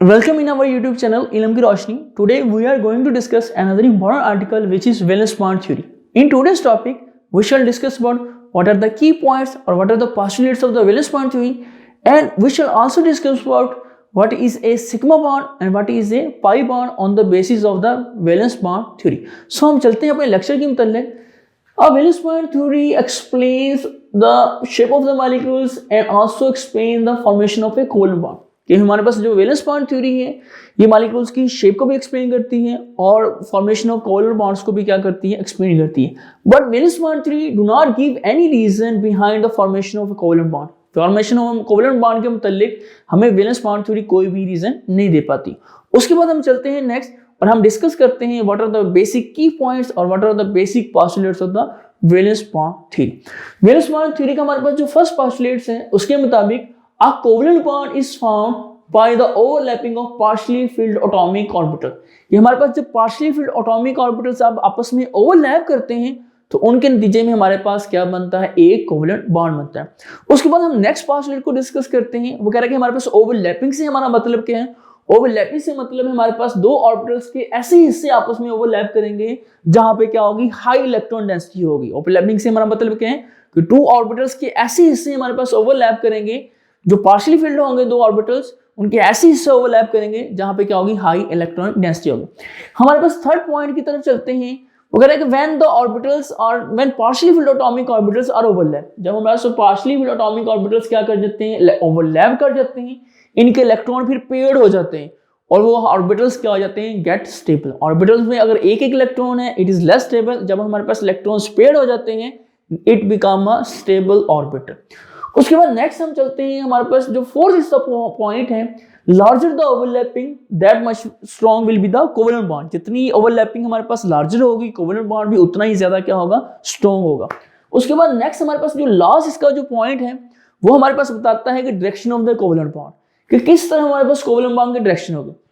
Welcome in our YouTube channel Ilm Ki Roshni. Today we are going to discuss another important article which is valence bond theory. In today's topic we shall discuss about what are the key points or what are the postulates of the valence bond theory, and we shall also discuss about what is a sigma bond and what is a pi bond on the basis of the valence bond theory. So हम चलते हैं अपने lecture के मुताल्लिक. A valence bond theory explains the shape of the molecules and also explains the formation of a covalent bond. कि हमारे पास जो valence bond theory है ये मॉलिक्यूल्स की शेप को भी एक्सप्लेन करती है और फॉर्मेशन ऑफ कोवलेंट बॉन्ड्स को भी क्या करती है, एक्सप्लेन करती है. But valence bond theory do not give any reason behind the formation of covalent bond. Formation of covalent bond के मुताल्लिक हमें वैलेंस बॉन्ड थ्योरी कोई भी रीजन नहीं दे पाती. उसके बाद हम चलते हैं नेक्स्ट और हम डिस्कस करते हैं what are the basic key points और what are the basic postulates of the valence bond theory. Valence bond theory का हमारे पास जो फर्स्ट पोस्टुलेट्स हैं उसके मुताबिक a covalent bond is formed by the overlapping of partially filled atomic orbital. ये हमारे पास जब partially filled atomic orbitals आप आपस में ओवरलैप करते हैं तो उनके नतीजे में हमारे पास क्या बनता है, एक कोवलेंट बॉन्ड बनता है. उसके बाद हम नेक्स्ट पोस्टुलेट को डिस्कस करते हैं. वो कह रहा है कि हमारे पास ओवरलैपिंग से हमारा मतलब क्या है. ओवरलैपिंग से मतलब है हमारे पास दो ऑर्बिटल्स के ऐसे हिस्से आपस में ओवरलैप करेंगे जहां पे क्या होगी, हाई इलेक्ट्रॉन डेंसिटी होगी. ओवरलैपिंग से हमारा मतलब क्या है कि टू ऑर्बिटल्स के ऐसे हिस्से हमारे पास ओवरलैप करेंगे जो पार्शियली फिल्ड होंगे, दो ऑर्बिटल्स उनके ऐसे हिस्से ओवरलैप करेंगे जहां पे क्या होगी, हाई इलेक्ट्रॉनिक डेंसिटी होगी. हमारे पास थर्ड पॉइंट की तरफ चलते हैं. वो कह रहा है कि व्हेन द ऑर्बिटल्स और when partially filled atomic orbitals are overlap, जब हमारे पास पार्शियली फिल्ड एटॉमिक ऑर्बिटल्स क्या कर जाते हैं, ओवरलैप कर जाते हैं, इनके इलेक्ट्रॉन फिर पेयर्ड हो जाते हैं और वो ऑर्बिटल्स क्या हो जाते हैं, गेट स्टेबल. ऑर्बिटल्स में अगर एक एक इलेक्ट्रॉन है इट इज लेस स्टेबल. जब हमारे पास इलेक्ट्रॉन्स पेयर्ड हो जाते हैं it become a stable orbital. उसके बाद नेक्स्ट हम चलते हैं. हमारे पास जो फोर्थ पॉइंट है, larger the overlapping that much strong will be the covalent bond. जितनी ओवरलैपिंग हमारे पास लार्जर होगी कोवलेंट बॉन्ड भी उतना ही ज्यादा क्या होगा, स्ट्रॉन्ग होगा. उसके बाद नेक्स्ट हमारे पास जो लास्ट इसका जो पॉइंट है वो हमारे पास बताता है कि direction of the covalent bond, कि किस तरह हमारे पास कोवलेंट बॉन्ड की डायरेक्शन होगी.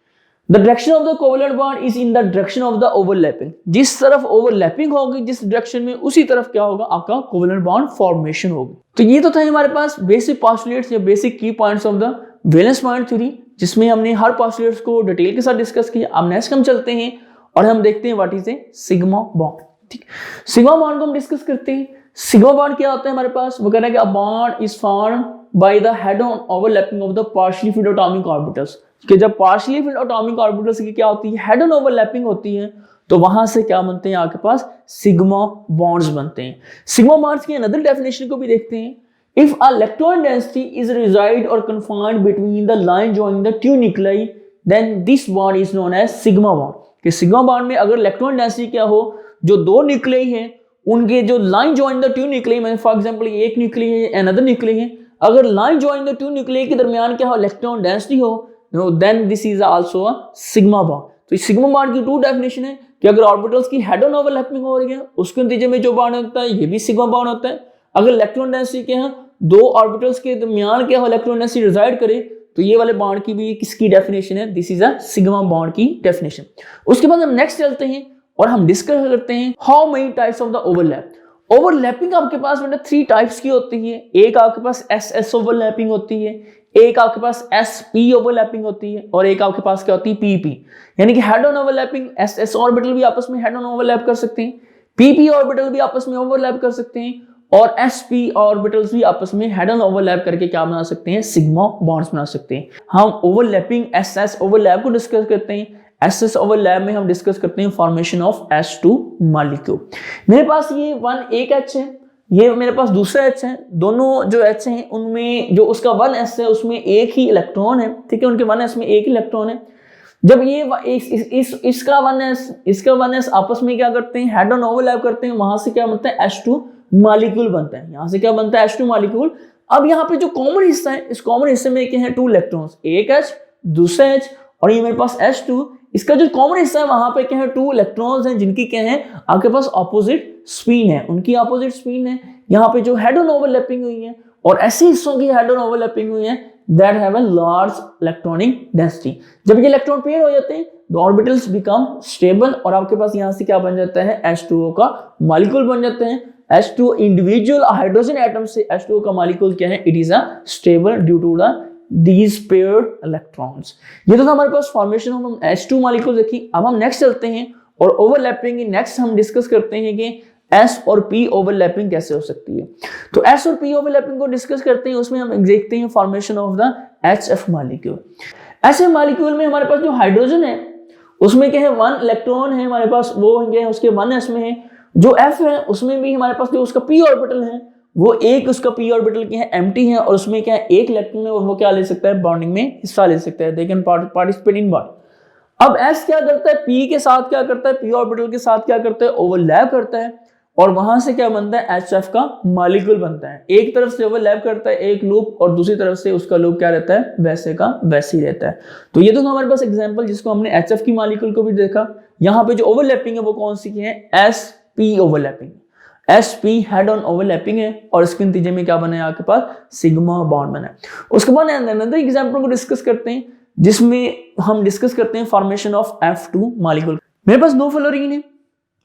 The direction of the covalent bond is in the direction of the overlapping. जिस तरफ ओवरलैपिंग होगी जिस डायरेक्शन में उसी तरफ क्या होगा, आपका कोवलेंट बॉन्ड फॉर्मेशन होगी. तो ये तो था हमारे पास बेसिक पोस्टुलेट्स या basic key points of the valence bond theory, जिसमें हमने हर पोस्टुलेट्स को डिटेल के साथ डिस्कस किया. अब नेक्स्ट हम चलते हैं और हम देखते हैं what is A sigma bond. ठीक, सिग्मा बॉन्ड को हम डिस्कस करते हैं. सिग्मा बॉन्ड क्या होता है हमारे पास, वो कह रहा है कि a bond is formed by the head on overlapping of the partially filled atomic orbitals. कि जब पार्शियली फिल्ड एटॉमिक ऑर्बिटल्स की क्या होती है, हेड ऑन ओवरलैपिंग होती है, तो वहां से क्या बनते हैं, आपके पास सिग्मा बॉन्ड्स बनते हैं. सिग्मा बॉन्ड्स की अनदर डेफिनेशन को भी देखते हैं. If a electron density is resided और confined between the line joining the two nuclei then this bond is known as sigma bond. कि सिग्मा बॉन्ड में अगर इलेक्ट्रॉन डेंसिटी क्या हो, जो दो न्यूक्लियाई हैं उनके जो line join the two nuclei, मैंने फॉर एग्जांपल एक न्यूक्लियाई है अनदर न्यूक्लियाई है, अगर line join the two nuclei के दरमियान क्या हो, इलेक्ट्रॉन डेंसिटी हो, then this is also a sigma bond. तो सिग्मा बॉन्ड की टू डेफिनेशन है कि अगर ऑर्बिटल्स की हेड ऑन ओवरलैपिंग हो रही है उसके नतीजे में जो बॉन्ड होता है ये भी सिग्मा बॉन्ड होता है. अगर इलेक्ट्रॉन डेंसिटी क्या है, दो ऑर्बिटल्स के दरमियान क्या हो, इलेक्ट्रॉन डेंसिटी रिजाइड करे, तो ये वाले बॉन्ड की भी किसकी डेफिनेशन है, this is a sigma bond की डेफिनेशन. उसके बाद हम नेक्स्ट चलते हैं और हम डिस्कस करते हैं how many types of the overlap. Overlapping आपके पास बेटा थ्री टाइप्स की होती है. एक आपके पास एस एस ओवरलैपिंग होती है, एक आपके पास एस पी ओवरलैपिंग होती है और एक आपके पास क्या होती है, पी पी. यानी कि head on overlapping, S S orbital भी आपस में हेड ऑन ओवरलैप कर सकते हैं, पी पी ऑर्बिटल भी आपस में ओवरलैप कर सकते हैं और एस पी ऑर्बिटल्स भी आपस में हेड ऑन ओवरलैप करके क्या बना सकते हैं, सिग्मा बॉन्ड्स बना सकते हैं. हम ओवरलैपिंग एस एस ओवरलैप को डिस्कस करते हैं. एस एस ओवरलैप में हम डिस्कस करते हैं फॉर्मेशन ऑफ H2 मॉलिक्यूल. मेरे पास ये वन एक H है, ये मेरे पास दूसरा H है. दोनों जो H हैं उनमें जो उसका 1s है उसमें एक ही इलेक्ट्रॉन है. ठीक है, उनके 1s में एक ही इलेक्ट्रॉन है. जब ये इसका 1s आपस में क्या करते हैं, हेड ऑन ओवरलैप करते हैं, वहां से क्या बनता है, H2 मॉलिक्यूल बनता है. यहां से क्या बनता है, H2 मॉलिक्यूल. अब यहाँ पे जो कॉमन हिस्सा है, इस कॉमन हिस्से में क्या है, टू इलेक्ट्रॉन्स, एक H दूसरा H और ये मेरे पास H2. इसका जो कॉमन हिस्सा है वहां पे क्या है, टू इलेक्ट्रॉन्स हैं जिनकी क्या है, आपके पास ऑपोजिट स्पिन है, उनकी ऑपोजिट स्पिन है. यहाँ पे जो हेड ऑन ओवरलैपिंग हुई है और ऐसे हिस्सों की हेड ऑन ओवरलैपिंग हुई है that have a large electronic density. जब ये इलेक्ट्रॉन पेयर हो जाते हैं द ऑर्बिटल्स बिकम स्टेबल और आपके पास यहाँ से क्या बन जाता है, H2O का मॉलिक्यूल बन जाते हैं. H2 इंडिविजुअल हाइड्रोजन एटम से H2O का मॉलिक्यूल क्या है, it is a stable due to the these paired electrons। ये तो था हमारे पास फॉर्मेशन ऑफ हम H2 मॉलिक्यूल देखी। अब हम नेक्स्ट चलते हैं और ओवरलैपिंग की नेक्स्ट हम डिस्कस करते हैं कि S और P ओवरलैपिंग कैसे हो सकती है। तो S और P ओवरलैपिंग को डिस्कस करते हैं, उसमें हम देखते हैं formation of the HF molecule. HF molecule में हमारे पास जो हाइड्रोजन है उसमें क्या है 1 इलेक्ट्रॉन है हमारे पास, वो है उसके 1s में है। जो F है उसमें भी हमारे पास जो उसका p ऑर्बिटल है वो एक उसका p ऑर्बिटल क्या है एम्प्टी है, और उसमें क्या है एक इलेक्ट्रॉन है और वो क्या ले सकता है बॉन्डिंग में हिस्सा ले सकता है, they can participate in bond. अब S क्या करता है p के साथ क्या करता है, p ऑर्बिटल के साथ क्या करता है ओवरलैप करता है, और वहां से क्या बनता है HF का मॉलिक्यूल बनता है। एक तरफ से ओवरलैप करता है एक लूप और दूसरी तरफ से उसका लूप क्या रहता है वैसे का वैसे ही रहता है। तो ये तो हमारे पास एग्जांपल जिसको हमने HF की मॉलिक्यूल को भी देखा। यहाँ पे जो ओवरलैपिंग है वो कौन सी की है, SP overlapping. SP head on overlapping है और इसके नतीजे में क्या बना है आपके पास सिग्मा बॉन्ड बना है। उसके बाद अनदर एग्जांपल को डिस्कस करते हैं जिसमें हम डिस्कस करते हैं फॉर्मेशन ऑफ F2 मॉलिक्यूल। मेरे पास 2 फ्लोरीन है,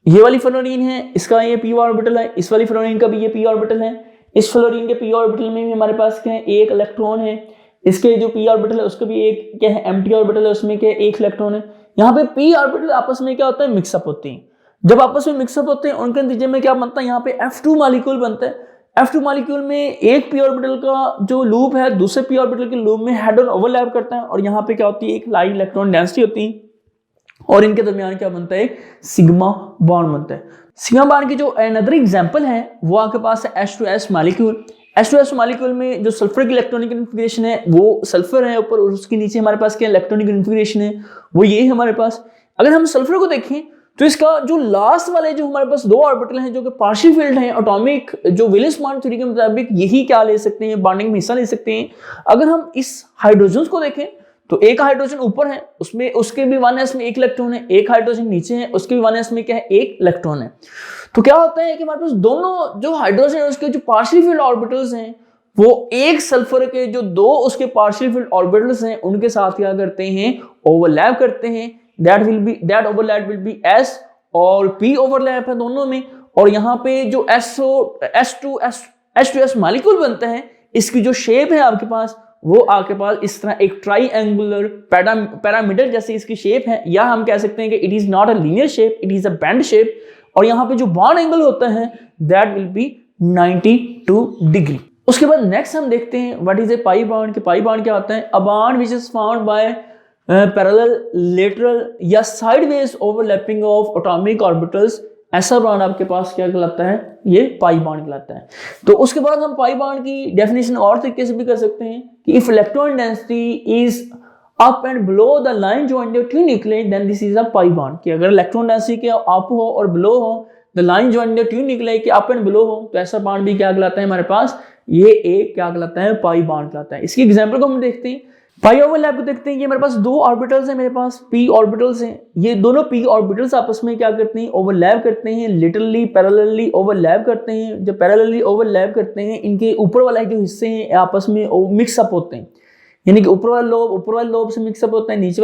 ये वाली फ्लोरीन है इसका ये p ऑर्बिटल है, इस वाली फ्लोरीन का भी ये p ऑर्बिटल है। इस फ्लोरीन के p ऑर्बिटल में भी हमारे पास क्या है एक इलेक्ट्रॉन है, इसके जो p ऑर्बिटल है उसका भी एक क्या है एम्प्टी ऑर्बिटल है, उसमें क्या है एक इलेक्ट्रॉन है। यहाँ पे p ऑर्बिटल आपस में क्या होता है मिक्सअप होते हैं। जब आपस में मिक्सअप होते हैं उनके नतीजे में क्या बनता है, यहाँ पे F2 मॉलिक्यूल बनता है। F2 मॉलिक्यूल में एक p ऑर्बिटल का जो लूप है दूसरे p ऑर्बिटल के लूप में हेड ऑन ओवरलैप करता है, और यहाँ पे क्या होती है एक लाइट इलेक्ट्रॉन डेंसिटी होती है, और इनके दरमियान क्या बनता है सिग्मा बॉन्ड बनता है। सिग्मा बॉन्ड की जो अनदर एग्जांपल है वो आपके पास है H2S मॉलिक्यूल। H2S मॉलिक्यूल में जो सल्फर की इलेक्ट्रॉनिक कन्फिगरेशन है वो सल्फर है ऊपर, और उसके नीचे हमारे पास क्या इलेक्ट्रॉनिक कन्फिगरेशन है वो ये है हमारे पास। अगर हम सल्फर को देखें तो इसका जो लास्ट वाले जो हमारे पास 2 ऑर्बिटल हैं जो कि पार्शियल फील्ड हैं, एटॉमिक जो वैलेंस बॉन्ड थ्योरी के मुताबिक यही क्या ले सकते हैं बॉन्डिंग में हिस्सा ले सकते हैं। अगर हम इस हाइड्रोजन को देखें तो एक हाइड्रोजन ऊपर है उसमें उसके भी 1s में एक इलेक्ट्रॉन है, एक हाइड्रोजन नीचे है उसके भी 1s में क्या है एक इलेक्ट्रॉन है। तो क्या होता है कि हमारे पास दोनों जो हाइड्रोजन है उसके जो पार्शियल फील्ड ऑर्बिटल्स हैं वो एक सल्फर के जो 2 उसके पार्शियल फील्ड ऑर्बिटल्स हैं उनके साथ क्या करते हैं ओवरलैप करते हैं। That overlap will be S और P ओवरलैप है दोनों में, और यहाँ पे जो H2S मॉलिक्यूल बनता है इसकी जो शेप है आपके पास वो आपके पास इस तरह एक ट्राइएंगुलर पैरामीटर जैसी इसकी शेप है, या हम कह सकते हैं कि it is not a linear shape, it is a band shape. और यहाँ पे जो बॉन्ड एंगल होता है दैट विल बी 92 डिग्री। उसके बाद नेक्स्ट हम देखते हैं what is a pi bond. कि पाई बॉन्ड क्या होता है, a bond which is found by parallel lateral या sideways overlapping of atomic orbitals. ऐसा बॉन्ड आपके पास क्या कहलाता है, ये पाई बॉन्ड कहलाता है। तो उसके बाद हम पाई बॉन्ड की डेफिनेशन और तरीके से भी कर सकते हैं कि if electron density is up and below the line joint the twin nucleus then this is a pi bond. कि अगर इलेक्ट्रॉन डेंसिटी के अप हो और बिलो हो the line joint the twin nucleus के अप एंड बिलो हो तो ऐसा बॉन्ड भी क्या कहलाता है हमारे पास, ये एक क्या कहलाता है पाई बॉन्ड कहलाता है। इसकी एग्जांपल को हम देखते हैं, पाई ओवरलैप को देखते हैं। ये मेरे पास 2 ऑर्बिटल्स हैं, मेरे पास p ऑर्बिटल्स हैं। ये दोनों p ऑर्बिटल्स आपस में क्या करते हैं ओवरलैप करते हैं, लिटरली पैरेलली ओवरलैप करते हैं। जब पैरेलली ओवरलैप करते हैं इनके ऊपर वाला जो हिस्से हैं आपस में मिक्सअप होते हैं, यानी कि ऊपर वाला लोब से मिक्सअप होता है, नीचे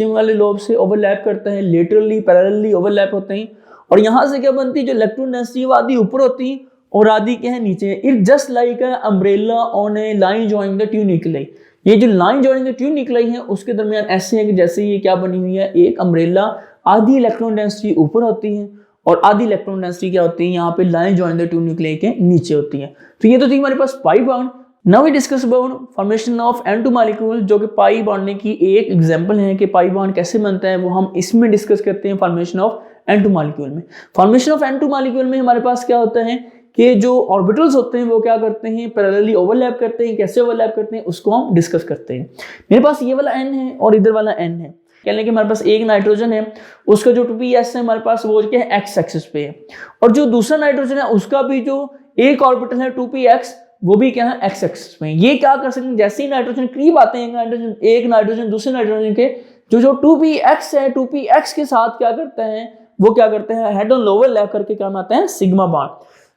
वाले लोब से ओवरलैप करता है, लिटरली पैरेलली ओवरलैप होते हैं। और यहाँ से क्या बनती है जो इलेक्ट्रॉन डेंसिटी वो आधी ऊपर होती है और आधी क्या है नीचे। It just like a umbrella on A line joining the twin nucleus. ये जो line joining the twin nucleus है उसके दरमियान ऐसे है कि जैसे ये क्या बनी हुई है एक अम्ब्रेला, आधी इलेक्ट्रॉन डेंसिटी ऊपर होती है और आधी इलेक्ट्रॉन डेंसिटी क्या होती है यहाँ पे line joining the twin nucleus के नीचे होती है। तो ये तो थी हमारे पास पाई बॉन्ड। Now we discuss about formation of N2 molecule, जो कि पाई बॉन्ड की एक एग्जांपल है कि पाई बॉन्ड कैसे बनता है, वो हम इसमें डिस्कस करते हैं फॉर्मेशन ऑफ N2 मॉलिक्यूल में। फॉर्मेशन ऑफ N2 मॉलिक्यूल में हमारे पास क्या होता है कि जो ऑर्बिटल्स होते हैं वो क्या करते हैं पैरेलली ओवरलैप करते हैं। कैसे ओवरलैप करते हैं उसको हम डिस्कस करते हैं। मेरे पास ये वाला N है और इधर वाला N है। कहने कि हमारे पास एक नाइट्रोजन है, उसका जो 2p-s है हमारे पास वो क्या है x एक्सिस पे है, और जो दूसरा नाइट्रोजन है उसका भी जो एक ऑर्बिटल है 2p-x वो भी क्या है x एक्सिस पे। ये क्या कर सकते हैं, जैसे ही नाइट्रोजन करीब आते हैं एक नाइट्रोजन दूसरे नाइट्रोजन के जो 2p-x है 2p-x के साथ क्या करते हैं वो क्या करते हैं हेड ऑन ओवरलैप करके क्या बनाते हैं सिग्मा बॉन्ड।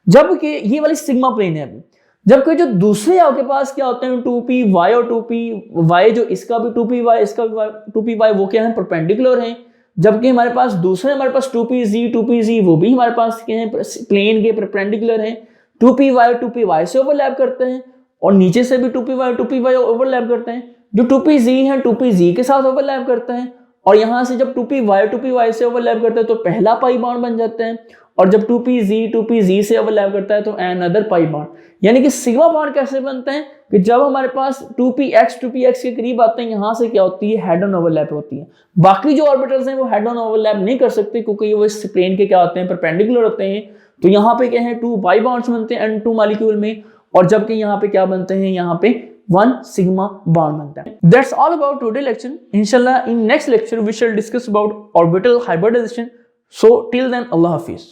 जबकि ये वाली सिग्मा प्लेन है अभी, जबकि जो दूसरे आपके पास क्या होते हैं 2py और 2py, जो इसका भी 2py इसका भी 2py वो क्या है परपेंडिकुलर है। जबकि हमारे पास दूसरे हमारे पास 2pz वो भी हमारे पास क्या है प्लेन के परपेंडिकुलर है। 2py और 2py से ओवरलैप करते हैं और नीचे से भी 2p y ओवरलैप करते हैं। जो 2pz है 2pz के साथ ओवरलैप करते हैं, और यहां से जब 2py से ओवरलैप करते हैं तो पहला पाई बॉन्ड बन जाते हैं, और जब 2pz से ओवरलैप करता है तो अनदर पाई बॉन्ड। यानी कि सिग्मा बॉन्ड कैसे बनते हैं कि जब हमारे पास 2px के करीब आते हैं, यहां से क्या होती है, हेड ऑन ओवरलैप होती है। बाकी जो ऑर्बिटल्स हैं वो हेड ऑन ओवरलैप नहीं कर सकते क्योंकि वो इस प्लेन के क्या होते हैं, परपेंडिकुलर होते हैं। तो यहाँ पे क्या है, 2 पाई बॉन्ड्स बनते हैं N2 मॉलिक्यूल में, और जबकि यहाँ पे क्या बनते हैं, यहाँ पे 1 सिग्मा बॉन्ड बनता है। That's all about today lecture. Inshallah in next lecture we shall discuss about orbital hybridization. So till then, Allah Hafiz.